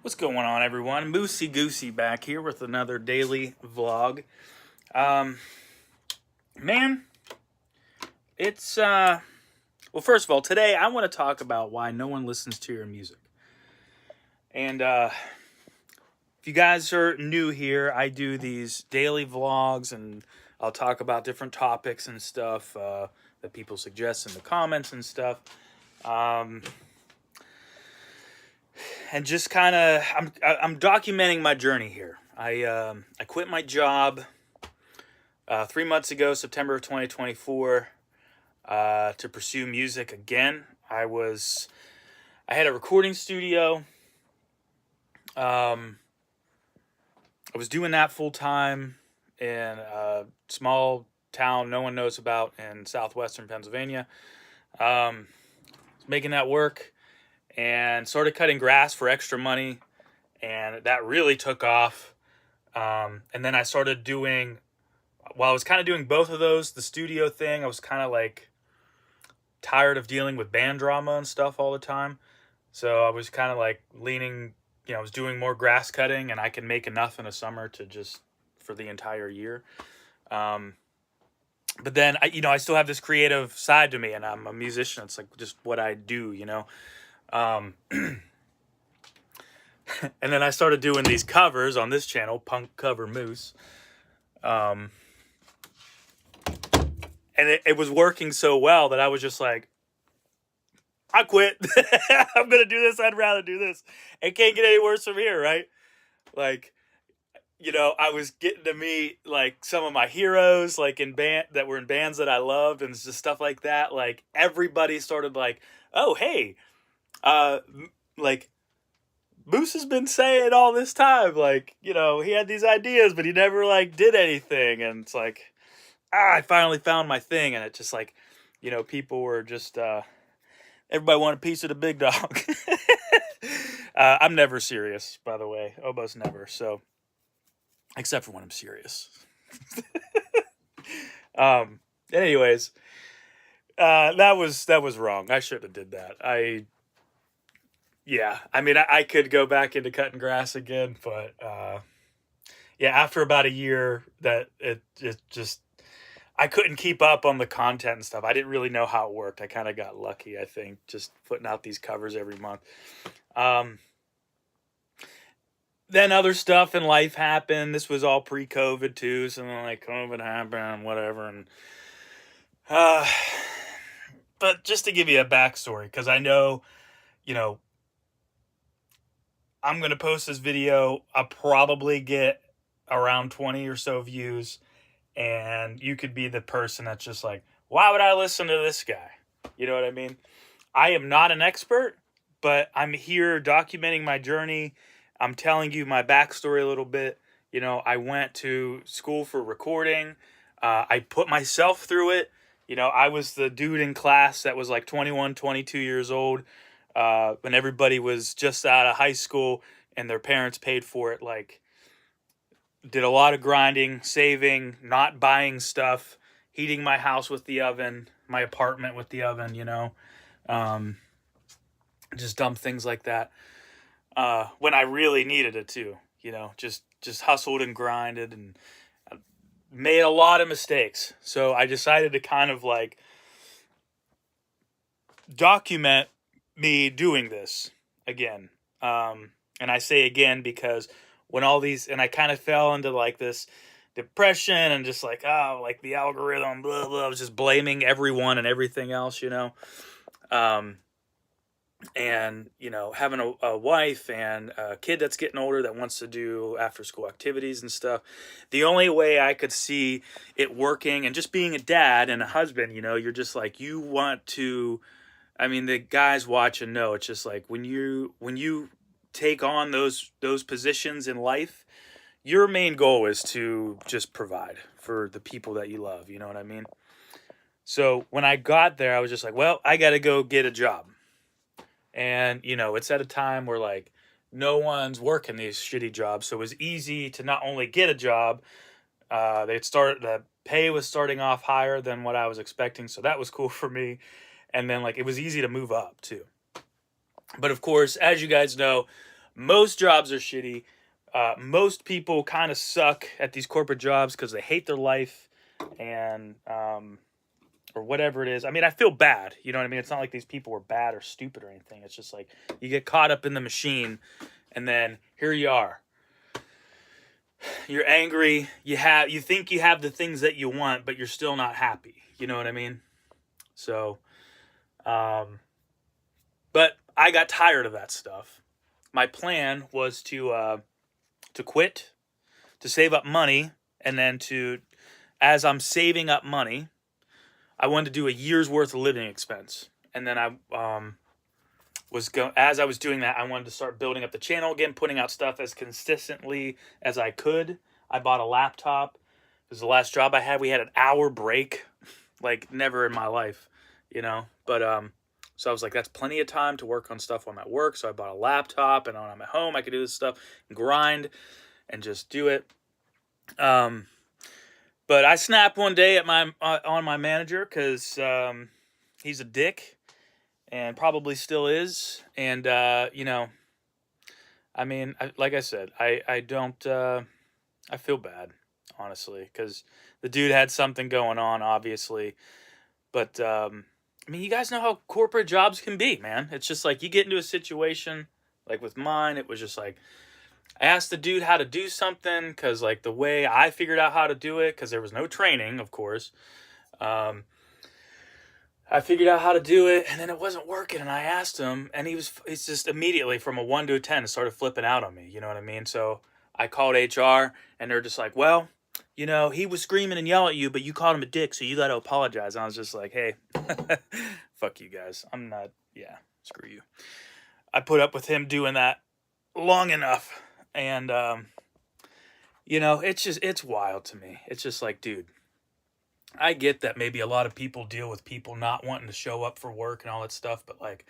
What's going on, everyone? Moosey Goosey back here with another daily vlog. Um, man, it's well. First of all, today I want to talk about why no one listens to your music. And if you guys are new here, I do these daily vlogs, and I'll talk about different topics and stuff that people suggest in the comments and stuff. And just kind of, I'm documenting my journey here. I quit my job 3 months ago, September of 2024, to pursue music again. I had a recording studio. I was doing that full time in a small town no one knows about in southwestern Pennsylvania. Making that work and started cutting grass for extra money, and that really took off. And then I started doing, while I was kind of doing both of those, the studio thing, I was kind of like tired of dealing with band drama and stuff all the time. So I was kind of like leaning, I was doing more grass cutting, and I can make enough in a summer to just for the entire year. But then I still have this creative side to me, and I'm a musician. It's like just what I do, and then I started doing these covers on this channel, punkcovermoose. And it was working so well that I was just like, I quit. I'm going to do this. I'd rather do this. It can't get any worse from here, right? Like, I was getting to meet like some of my heroes, like in band that were in bands that I loved, and just stuff like that. Like everybody started like, oh, hey, like Moose has been saying all this time, like, he had these ideas, but he never like did anything. And it's like, I finally found my thing. And it just like, people were just, everybody wanted a piece of the big dog. I'm never serious, by the way, almost never. So, except for when I'm serious. Anyways, that was wrong. I shouldn't have did that. I could go back into cutting grass again, but after about a year, that it just I couldn't keep up on the content and stuff. I didn't really know how it worked. I kind of got lucky, I think, just putting out these covers every month. Then other stuff in life happened. This was all pre-COVID too, so then like COVID happened, whatever, and but just to give you a backstory, because I know, I'm going to post this video. I'll probably get around 20 or so views. And you could be the person that's just like, why would I listen to this guy? You know what I mean? I am not an expert, but I'm here documenting my journey. I'm telling you my backstory a little bit. I went to school for recording. I put myself through it. I was the dude in class that was like 21, 22 years old. When everybody was just out of high school and their parents paid for it, like, did a lot of grinding, saving, not buying stuff, heating my house with the oven, my apartment with the oven, just dumb things like that. When I really needed it too, just hustled and grinded and made a lot of mistakes. So I decided to kind of like document me doing this again. And I say again because when all these, and I kind of fell into like this depression and just like, like the algorithm, blah, blah. I was just blaming everyone and everything else, and, having a wife and a kid that's getting older that wants to do after school activities and stuff. The only way I could see it working, and just being a dad and a husband, you're just like, you want to, the guys watch and know, it's just like when you take on those positions in life, your main goal is to just provide for the people that you love. You know what I mean? So when I got there, I was just like, well, I got to go get a job. And, it's at a time where like no one's working these shitty jobs. So it was easy to not only get a job, the pay was starting off higher than what I was expecting. So that was cool for me. And then like, it was easy to move up too. But of course, as you guys know, Most jobs are shitty. Most people kind of suck at these corporate jobs because they hate their life and or whatever it is. I mean, I feel bad. You know what I mean? It's not like these people were bad or stupid or anything. It's just like you get caught up in the machine, and then here you are. You're angry. You think you have the things that you want, but you're still not happy. You know what I mean? So, but I got tired of that stuff. My plan was to quit, to save up money, and then as I'm saving up money, I wanted to do a year's worth of living expense. And then as I was doing that, I wanted to start building up the channel again, putting out stuff as consistently as I could. I bought a laptop. It was the last job I had. We had an hour break, like never in my life, you know. But so I was like, that's plenty of time to work on stuff while I'm at work. So I bought a laptop, and when I'm at home, I could do this stuff and grind and just do it. But I snapped one day at on my manager because he's a dick and probably still is. And, you know, I mean, like I said, I don't, I feel bad, honestly, because the dude had something going on, obviously. But, I mean, you guys know how corporate jobs can be, man. It's just like you get into a situation, like with mine, it was just like, I asked the dude how to do something because, like, the way I figured out how to do it, because there was no training, of course. I figured out how to do it, and then it wasn't working, and I asked him, and he's just immediately from a 1 to a 10 started flipping out on me, you know what I mean? So I called HR, and they're just like, well, you know, he was screaming and yelling at you, but you called him a dick, so you got to apologize. And I was just like, hey, fuck you guys. Screw you. I put up with him doing that long enough. And, you know, it's wild to me. It's just like, dude, I get that maybe a lot of people deal with people not wanting to show up for work and all that stuff. But like,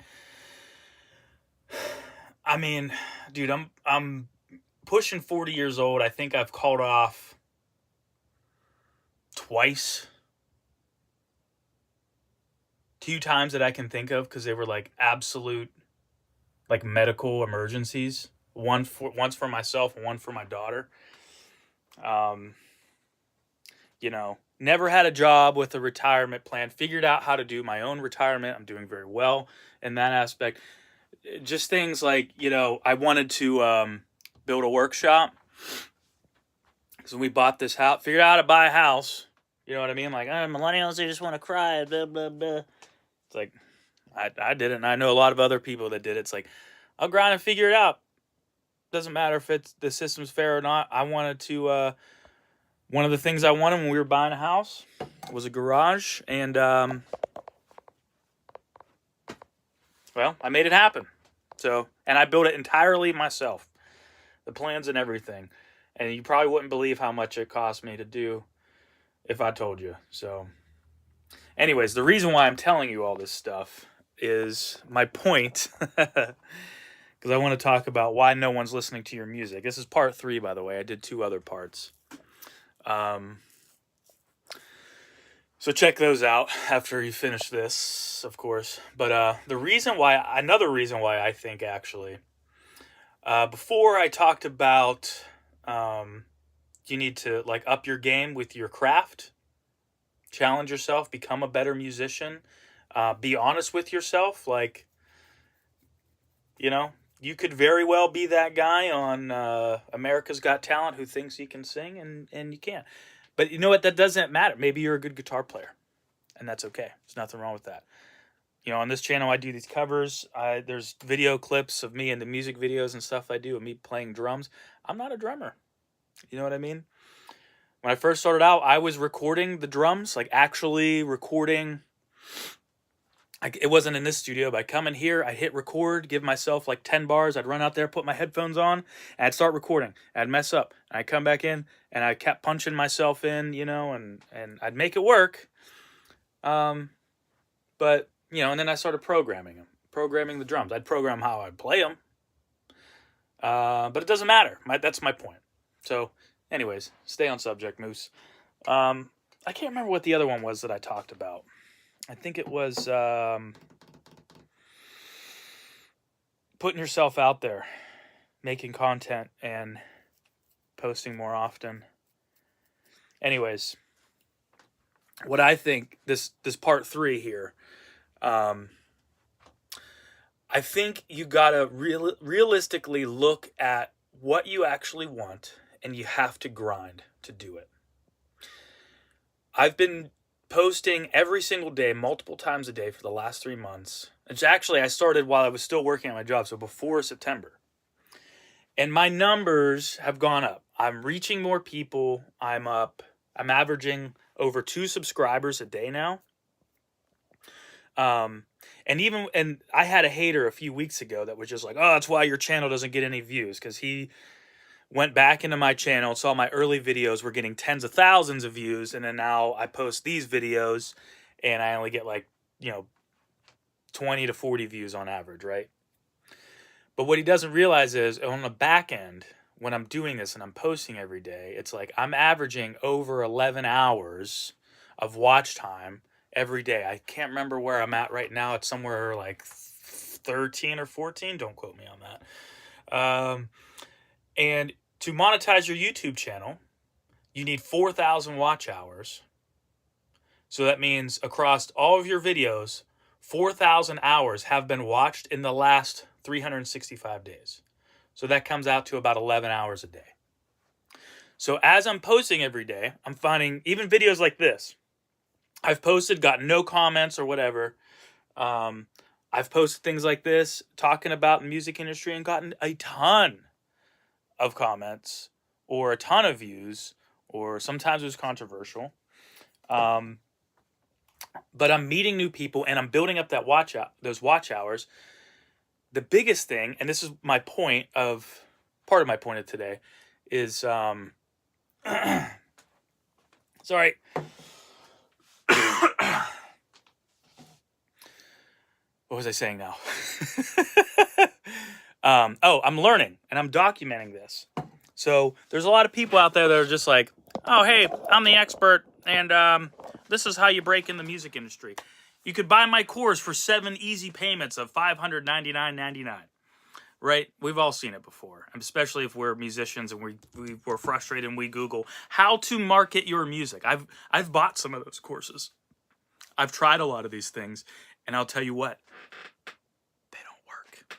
I mean, dude, I'm pushing 40 years old. I think I've called off twice. 2 times that I can think of because they were like absolute like medical emergencies. Once for myself and one for my daughter. You know, never had a job with a retirement plan. Figured out how to do my own retirement. I'm doing very well in that aspect. Just things like, you know, I wanted to build a workshop. So we bought this house. Figured out how to buy a house. You know what I mean? Like, millennials, they just want to cry. Blah, blah, blah. It's like, I did it, and I know a lot of other people that did it. It's like, I'll grind and figure it out. Doesn't matter if the system's fair or not. I wanted to, one of the things I wanted when we were buying a house was a garage. And, well, I made it happen. So, and I built it entirely myself. The plans and everything. And you probably wouldn't believe how much it cost me to do if I told you. So, anyways, the reason why I'm telling you all this stuff is my point. Because I want to talk about why no one's listening to your music. This is part 3, by the way. I did 2 other parts. So check those out after you finish this, of course. But another reason why I think, actually, before I talked about you need to like up your game with your craft, challenge yourself, become a better musician, be honest with yourself, like, you know, you could very well be that guy on America's Got Talent who thinks he can sing and you can't. But you know what? That doesn't matter. Maybe you're a good guitar player, and that's okay. There's nothing wrong with that. You know, on this channel, I do these covers. There's video clips of me in the music videos and stuff I do of me playing drums. I'm not a drummer. You know what I mean? When I first started out, I was recording the drums, like actually recording. It wasn't in this studio, but I'd come in here, I'd hit record, give myself like 10 bars, I'd run out there, put my headphones on, and I'd start recording. I'd mess up, and I'd come back in, and I kept punching myself in, you know, and I'd make it work. But, you know, and then I started programming the drums. I'd program how I'd play them. But it doesn't matter. That's my point. So, anyways, stay on subject, Moose. I can't remember what the other one was that I talked about. I think it was putting yourself out there. making content and posting more often. Anyways, what I think, this part 3 here, I think you gotta realistically look at what you actually want, and you have to grind to do it. I've been posting every single day, multiple times a day for the last 3 months. It's actually, I started while I was still working at my job, so before September. And my numbers have gone up. I'm reaching more people. I'm averaging over 2 subscribers a day now. And I had a hater a few weeks ago that was just like, oh, that's why your channel doesn't get any views, because he went back into my channel, saw my early videos were getting tens of thousands of views, and then now I post these videos and I only get like, 20 to 40 views on average, right? But what he doesn't realize is on the back end, when I'm doing this and I'm posting every day, it's like I'm averaging over 11 hours of watch time every day. I can't remember where I'm at right now. It's somewhere like 13 or 14. Don't quote me on that. And to monetize your YouTube channel, you need 4,000 watch hours. So that means across all of your videos, 4,000 hours have been watched in the last 365 days. So that comes out to about 11 hours a day. So as I'm posting every day, I'm finding even videos like this. I've posted, got no comments or whatever. I've posted things like this, talking about the music industry, and gotten a ton of comments or a ton of views, or sometimes it was controversial. But I'm meeting new people and I'm building up that those watch hours. The biggest thing, and this is part of my point of today, is sorry. What was I saying now? I'm learning and I'm documenting this. So there's a lot of people out there that are just like, oh, hey, I'm the expert, and this is how you break in the music industry. You could buy my course for 7 easy payments of $599.99. Right? We've all seen it before, especially if we're musicians and we're frustrated and we Google how to market your music. I've bought some of those courses. I've tried a lot of these things, and I'll tell you what, they don't work.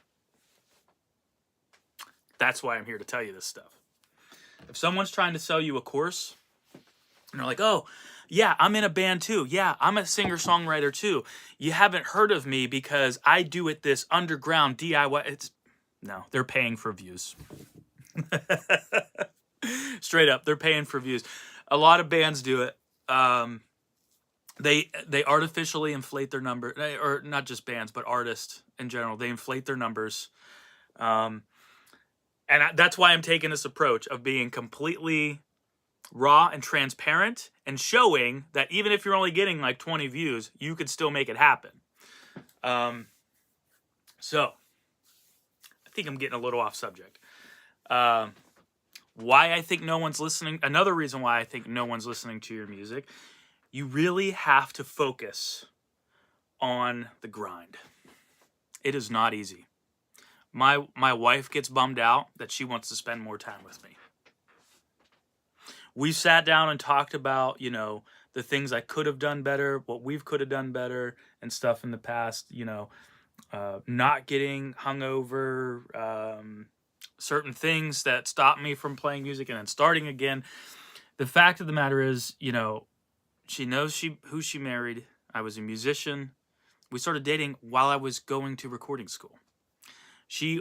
That's why I'm here to tell you this stuff. If someone's trying to sell you a course, and they're like, oh, yeah, I'm in a band too. Yeah, I'm a singer-songwriter too. You haven't heard of me because I do it this underground DIY. No, they're paying for views. Straight up, they're paying for views. A lot of bands do it. They artificially inflate their number, or not just bands, but artists in general. They inflate their numbers. And that's why I'm taking this approach of being completely raw and transparent and showing that even if you're only getting like 20 views, you could still make it happen. So I think I'm getting a little off subject. Why I think no one's listening. Another reason why I think no one's listening to your music. You really have to focus on the grind. It is not easy. My wife gets bummed out that she wants to spend more time with me. We sat down and talked about, the things I could have done better, what we could have done better, and stuff in the past, not getting hungover, certain things that stopped me from playing music and then starting again. The fact of the matter is, she knows who she married. I was a musician. We started dating while I was going to recording school.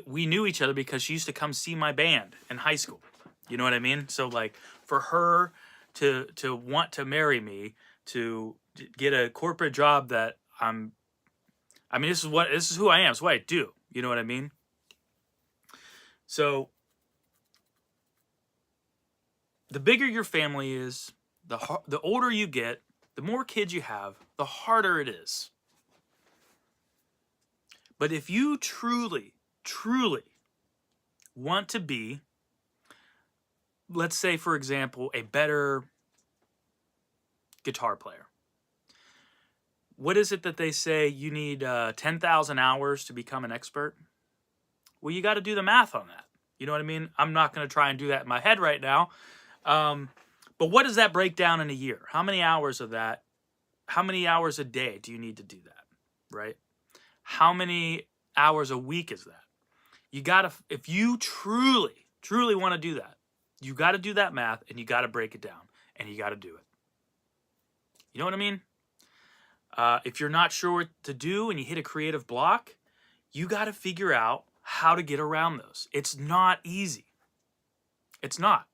We knew each other because she used to come see my band in high school. You know what I mean? So like for her to want to marry me, to get a corporate job that this is who I am. It's what I do. You know what I mean? So the bigger your family is, the older you get, the more kids you have, the harder it is. But if you truly, truly want to be, let's say, for example, a better guitar player. What is it that they say you need 10,000 hours to become an expert? Well, you got to do the math on that. You know what I mean? I'm not going to try and do that in my head right now. But what does that break down in a year? How many hours of that? How many hours a day do you need to do that? Right? How many hours a week is that? You got to, if you truly, truly want to do that, you got to do that math and you got to break it down and you got to do it. You know what I mean? If you're not sure what to do and you hit a creative block, you got to figure out how to get around those. It's not easy. It's not.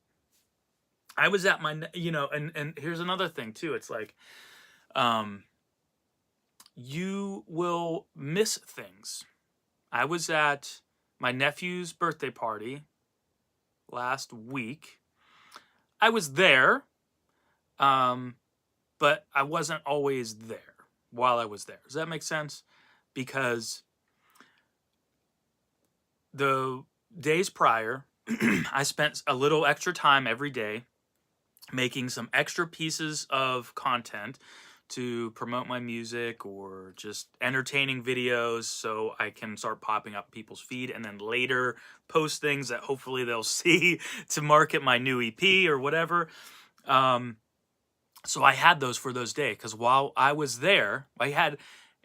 I was at my, and here's another thing too. It's like, you will miss things. I was at my nephew's birthday party last week. I was there, but I wasn't always there while I was there. Does that make sense? Because the days prior, I spent a little extra time every day making some extra pieces of content to promote my music or just entertaining videos so I can start popping up people's feed and then later post things that hopefully they'll see to market my new EP or whatever. So I had those for those days because while I was there, I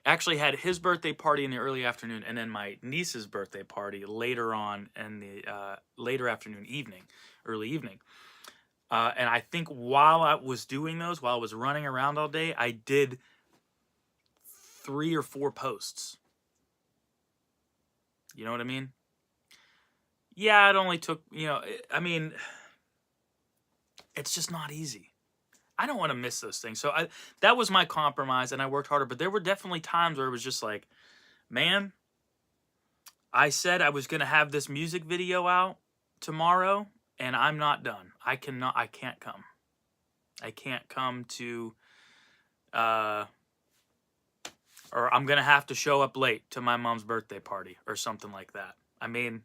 actually had his birthday party in the early afternoon and then my niece's birthday party later on in the later afternoon, early evening. And I think while I was doing those, while I was running around all day, I did 3 or 4 posts. You know what I mean? Yeah, it only took, it's just not easy. I don't want to miss those things. So that was my compromise, and I worked harder. But there were definitely times where it was just like, man, I said I was going to have this music video out tomorrow, and I'm not done. I can't come. I can't come to, or I'm going to have to show up late to my mom's birthday party or something like that. I mean,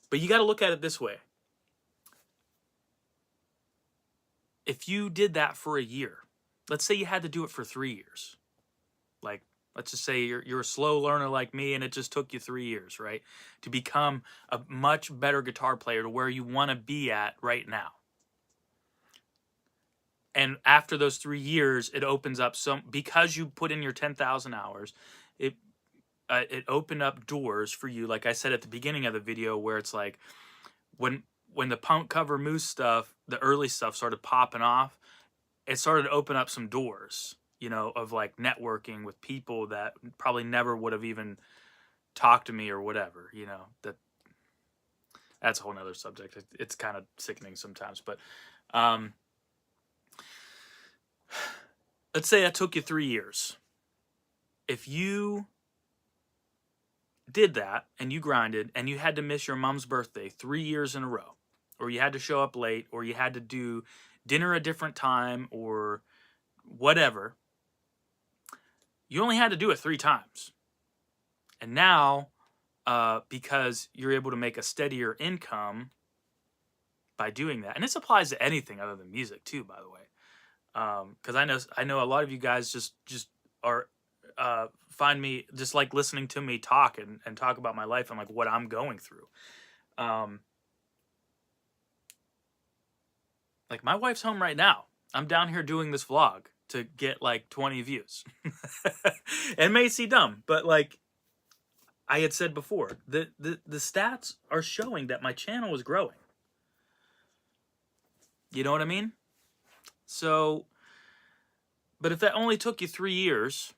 but you got to look at it this way. If you did that for a year, let's say you had to do it for 3 years. Like, let's just say you're a slow learner like me and it just took you 3 years, right? To become a much better guitar player to where you want to be at right now. And after those 3 years, it opens up because you put in your 10,000 hours, it opened up doors for you, like I said at the beginning of the video, where it's like, when the punk cover moose stuff, the early stuff started popping off, it started to open up some doors, of like networking with people that probably never would have even talked to me or whatever, that's a whole nother subject. It's kind of sickening sometimes, but let's say that took you 3 years. If you did that and you grinded and you had to miss your mom's birthday 3 years in a row, or you had to show up late, or you had to do dinner a different time or whatever, you only had to do it 3 times. And now, because you're able to make a steadier income by doing that, and this applies to anything other than music too, by the way, because I know a lot of you guys just are find me just like listening to me talk and talk about my life and like what I'm going through. Like my wife's home right now. I'm down here doing this vlog to get like 20 views. It may seem dumb, but like I had said before, the stats are showing that my channel is growing. You know what I mean? So, but if that only took you 3 years,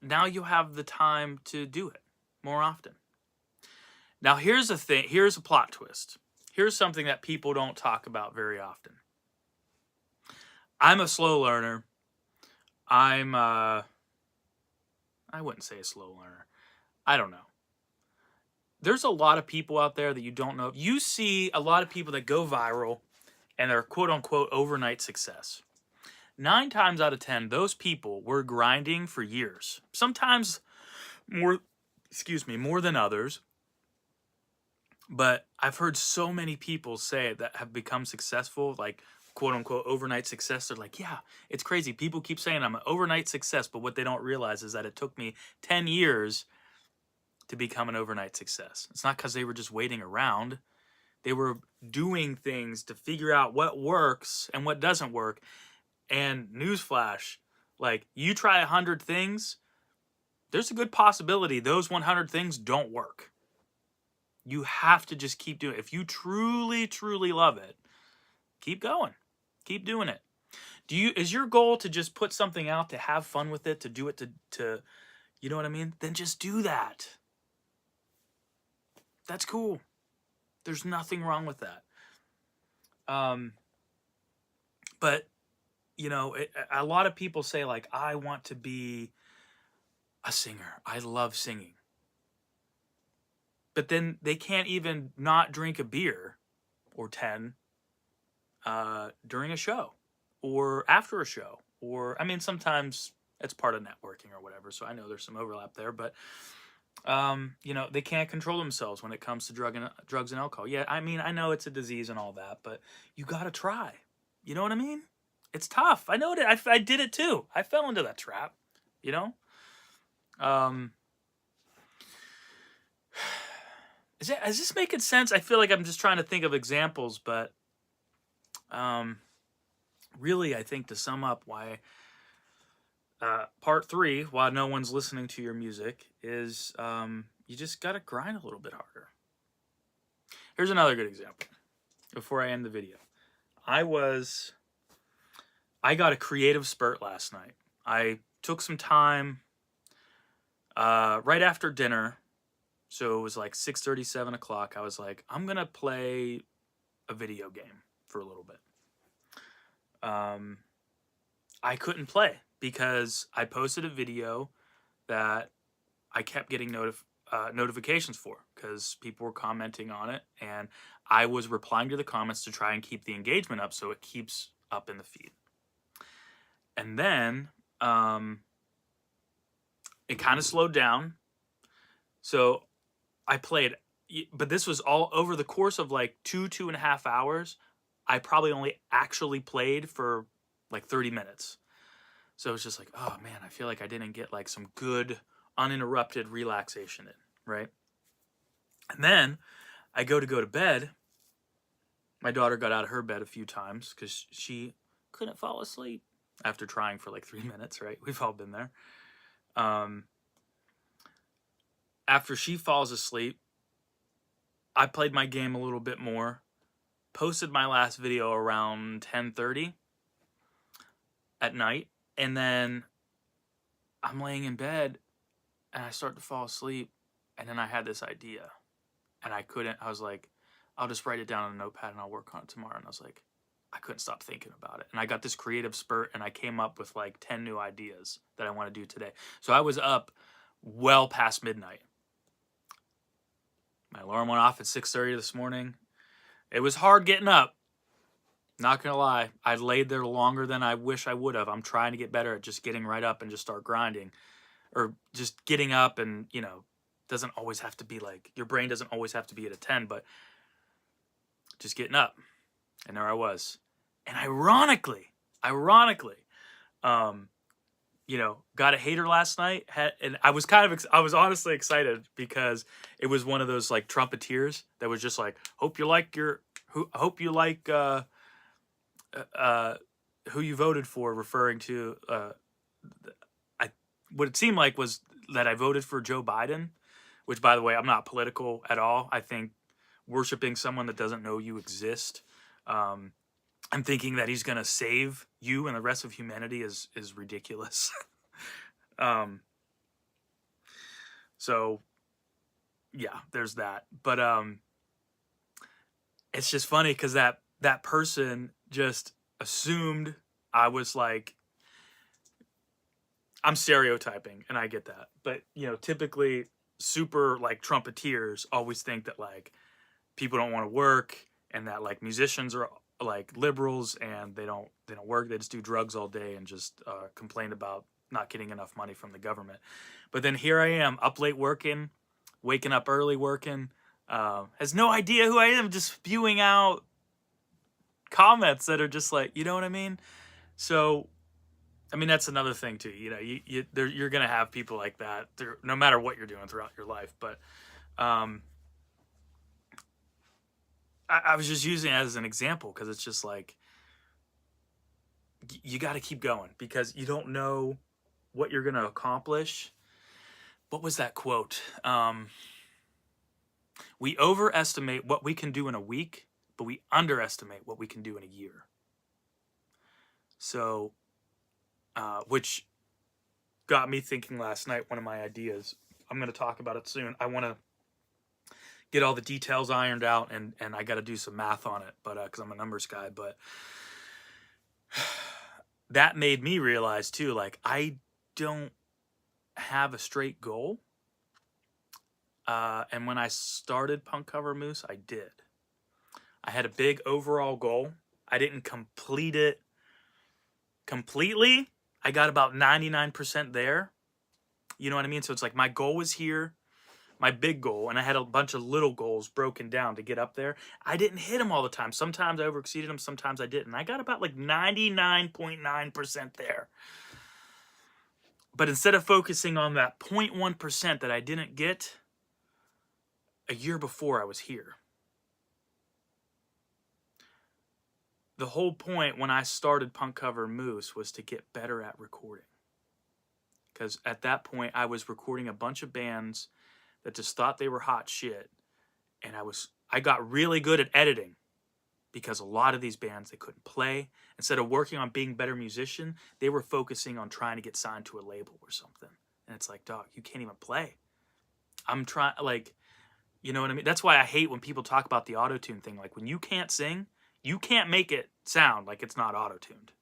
now you have the time to do it more often. Now here's a thing, here's a plot twist. Here's something that people don't talk about very often. I'm a slow learner. I wouldn't say a slow learner. I don't know. There's a lot of people out there that you don't know. You see a lot of people that go viral and are quote unquote overnight success. 9 times out of 10, those people were grinding for years. Sometimes more than others. But I've heard so many people say that have become successful, like quote unquote overnight success. They're like, yeah, it's crazy. People keep saying I'm an overnight success, but what they don't realize is that it took me 10 years to become an overnight success. It's not because they were just waiting around. They were doing things to figure out what works and what doesn't work. And newsflash, like, you try 100 things, there's a good possibility those 100 things don't work. You have to just keep doing it. If you truly, truly love it, keep going. Keep doing it. Is your goal to just put something out, to have fun with it, to do it to you know what I mean? Then just do that. That's cool. There's nothing wrong with that. But you know, a lot of people say, like, I want to be a singer. I love singing. But then they can't even not drink a beer or 10 during a show or after a show. Or, I mean, sometimes it's part of networking or whatever. So I know there's some overlap there. But, you know, they can't control themselves when it comes to drugs and alcohol. Yeah, I mean, I know it's a disease and all that, but you got to try. You know what I mean? It's tough. I know it. I did it too. I fell into that trap, you know? Is this making sense? I feel like I'm just trying to think of examples, but really, I think to sum up why part 3, why no one's listening to your music, is you just got to grind a little bit harder. Here's another good example before I end the video. I got a creative spurt last night. I took some time right after dinner. So it was like 6:30, 7 o'clock. I was like, I'm going to play a video game for a little bit. I couldn't play because I posted a video that I kept getting notifications for because people were commenting on it. And I was replying to the comments to try and keep the engagement up so it keeps up in the feed. And then it kind of slowed down. So I played, but this was all over the course of like 2.5 hours. I probably only actually played for like 30 minutes. So it's just like, oh man, I feel like I didn't get like some good uninterrupted relaxation in, right? And then I go to bed. My daughter got out of her bed a few times because she couldn't fall asleep after trying for like 3 minutes, right? We've all been there. After she falls asleep, I played my game a little bit more, posted my last video around 10:30 at night, and then I'm laying in bed and I start to fall asleep, and then I had this idea and I was like, I'll just write it down on a notepad and I'll work on it tomorrow. And I was like, I couldn't stop thinking about it. And I got this creative spurt and I came up with like 10 new ideas that I want to do today. So I was up well past midnight. My alarm went off at 6:30 this morning. It was hard getting up. Not going to lie. I laid there longer than I wish I would have. I'm trying to get better at just getting right up and just start grinding. Or just getting up and, you know, doesn't always have to be like, your brain doesn't always have to be at a 10, but just getting up. And there I was. And ironically, you know, got a hater last night. And I was honestly excited because it was one of those like trumpeteers that was just like, hope you like who you voted for, referring to what it seemed like was that I voted for Joe Biden, which, by the way, I'm not political at all. I think worshiping someone that doesn't know you exist, I'm thinking that he's going to save you and the rest of humanity is ridiculous. So yeah, there's that. But it's just funny because that person just assumed I was like, I'm stereotyping, and I get that. But, you know, typically super like trumpeteers always think that like people don't want to work and that like musicians are like liberals and they don't work. They just do drugs all day and just complain about not getting enough money from the government. But then here I am up late working, waking up early working, has no idea who I am, just spewing out comments that are just like, you know what I mean? So I mean, that's another thing too. You know, you're gonna have people like that, no matter what you're doing throughout your life. But um, I was just using it as an example because it's just like you got to keep going because you don't know what you're gonna accomplish. What was that quote? We overestimate what we can do in a week, but we underestimate what we can do in a year. So, which got me thinking last night, one of my ideas. I'm going to talk about it soon. I want to get all the details ironed out, and I got to do some math on it, but because I'm a numbers guy. But that made me realize too, like I don't have a straight goal. And when I started Punk Cover Moose, I did. I had a big overall goal. I didn't complete it completely. I got about 99% there. You know what I mean? So it's like my goal was here, my big goal, and I had a bunch of little goals broken down to get up there. I didn't hit them all the time. Sometimes I overexceeded them, sometimes I didn't. I got about like 99.9% there. But instead of focusing on that 0.1% that I didn't get, a year before I was here. The whole point when I started Punk Cover Moose was to get better at recording. Because at that point, I was recording a bunch of bands that just thought they were hot shit. And I got really good at editing because a lot of these bands, they couldn't play. Instead of working on being a better musician, they were focusing on trying to get signed to a label or something. And it's like, dog, you can't even play. I'm trying, like, you know what I mean? That's why I hate when people talk about the auto-tune thing. Like, when you can't sing, you can't make it sound like it's not auto-tuned.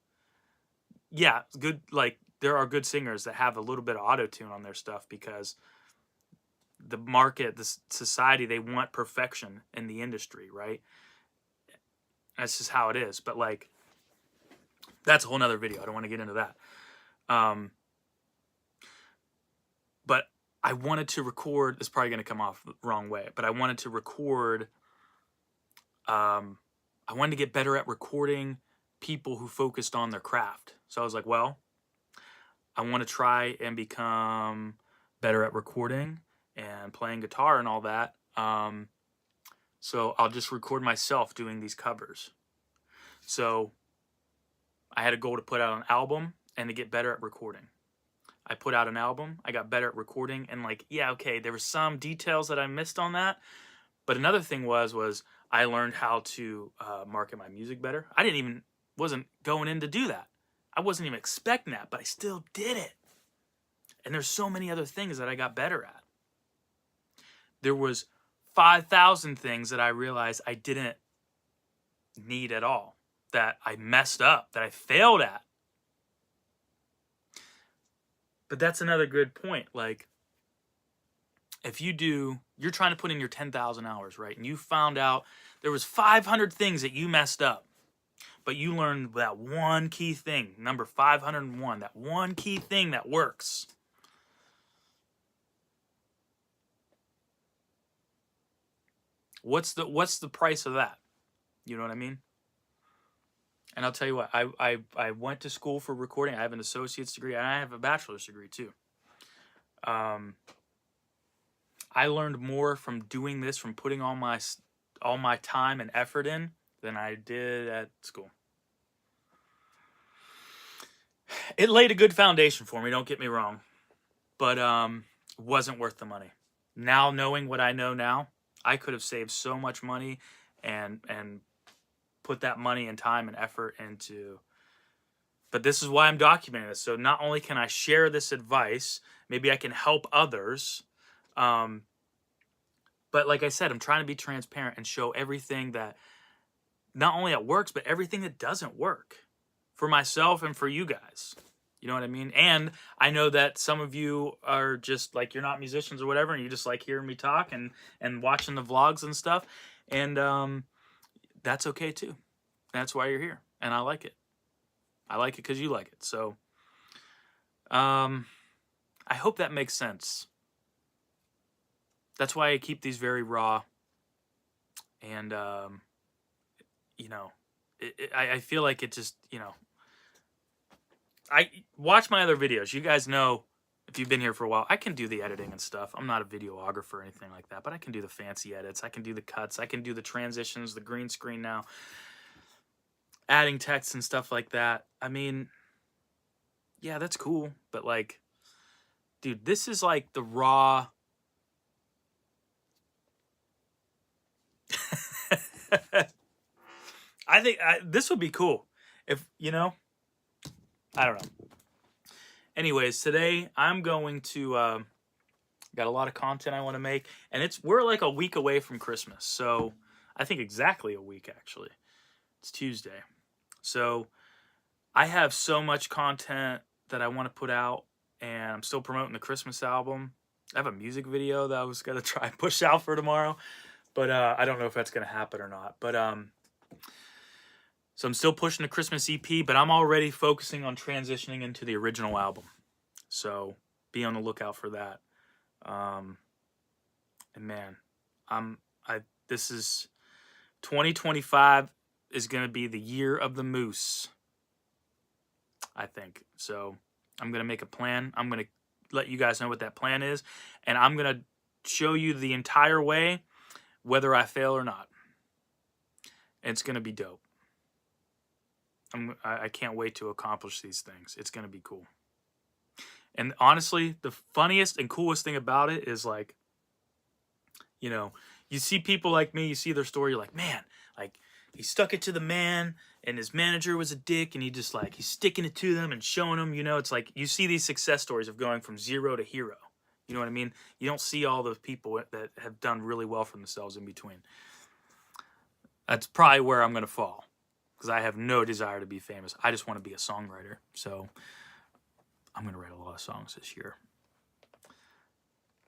Yeah, good, like, there are good singers that have a little bit of auto-tune on their stuff because the market, the society, they want perfection in the industry, right? That's just how it is. But, like, that's a whole nother video. I don't want to get into that. But I wanted to record, it's probably going to come off the wrong way, but I wanted to record, I wanted to get better at recording people who focused on their craft. So I was like, well, I want to try and become better at recording and playing guitar and all that. So I'll just record myself doing these covers. So I had a goal to put out an album and to get better at recording. I put out an album, I got better at recording, and like, yeah, okay, there were some details that I missed on that. But another thing was I learned how to market my music better. Wasn't going in to do that. I wasn't even expecting that, but I still did it. And there's so many other things that I got better at. There was 5,000 things that I realized I didn't need at all, that I messed up, that I failed at. But that's another good point. Like, if you're trying to put in your 10,000 hours, right? And you found out there was 500 things that you messed up, but you learned that one key thing, number 501, that one key thing that works. What's the price of that? You know what I mean? And I'll tell you what, I went to school for recording. I have an associate's degree, and I have a bachelor's degree too. I learned more from doing this, from putting all my time and effort in, than I did at school. It laid a good foundation for me, don't get me wrong, but wasn't worth the money. Now, knowing what I know now, I could have saved so much money and put that money and time and effort into. But this is why I'm documenting this. So not only can I share this advice, maybe I can help others. But like I said, I'm trying to be transparent and show everything that not only that works, but everything that doesn't work for myself and for you guys. You know what I mean? And I know that some of you are just like, you're not musicians or whatever, and you just like hearing me talk and watching the vlogs and stuff. And that's okay too. That's why you're here. And I like it. I like it because you like it. So I hope that makes sense. That's why I keep these very raw. And, you know, I feel like it just, you know, I watch my other videos. You guys know, if you've been here for a while, I can do the editing and stuff. I'm not a videographer or anything like that, but I can do the fancy edits. I can do the cuts. I can do the transitions, the green screen now, adding text and stuff like that. I mean, yeah, that's cool. But like, dude, this is like the raw. I think this would be cool if, you know, I don't know. Anyways, today I'm going to got a lot of content I want to make, and we're like a week away from Christmas. So I think exactly a week, actually. It's Tuesday. So I have so much content that I want to put out, and I'm still promoting the Christmas album. I have a music video that I was going to try and push out for tomorrow, but I don't know if that's going to happen or not. But so I'm still pushing the Christmas EP, but I'm already focusing on transitioning into the original album. So be on the lookout for that. And man, this is 2025 is going to be the year of the moose, I think. So I'm going to make a plan. I'm going to let you guys know what that plan is, and I'm going to show you the entire way, whether I fail or not. It's going to be dope. I can't wait to accomplish these things. It's going to be cool. And honestly, the funniest and coolest thing about it is, like, you know, you see people like me, you see their story, you're like, man, like, he stuck it to the man, and his manager was a dick, and he's sticking it to them and showing them, you know. It's like, you see these success stories of going from zero to hero. You know what I mean? You don't see all those people that have done really well for themselves in between. That's probably where I'm going to fall, because I have no desire to be famous. I just want to be a songwriter. So I'm going to write a lot of songs this year.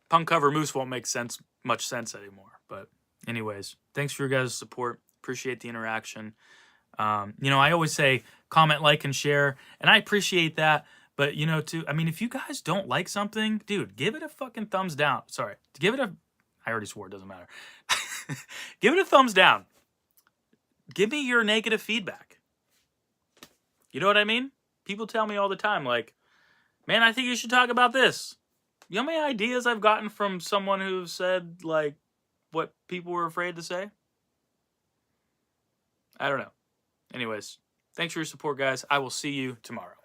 Punk Cover Moose won't make much sense anymore. But anyways, thanks for your guys' support. Appreciate the interaction. You know, I always say comment, like, and share, and I appreciate that. But, you know, I mean, if you guys don't like something, dude, give it a fucking thumbs down. Sorry. I already swore, it doesn't matter. Give it a thumbs down. Give me your negative feedback. You know what I mean? People tell me all the time, like, man, I think you should talk about this. You know how many ideas I've gotten from someone who said, like, what people were afraid to say? I don't know. Anyways, thanks for your support, guys. I will see you tomorrow.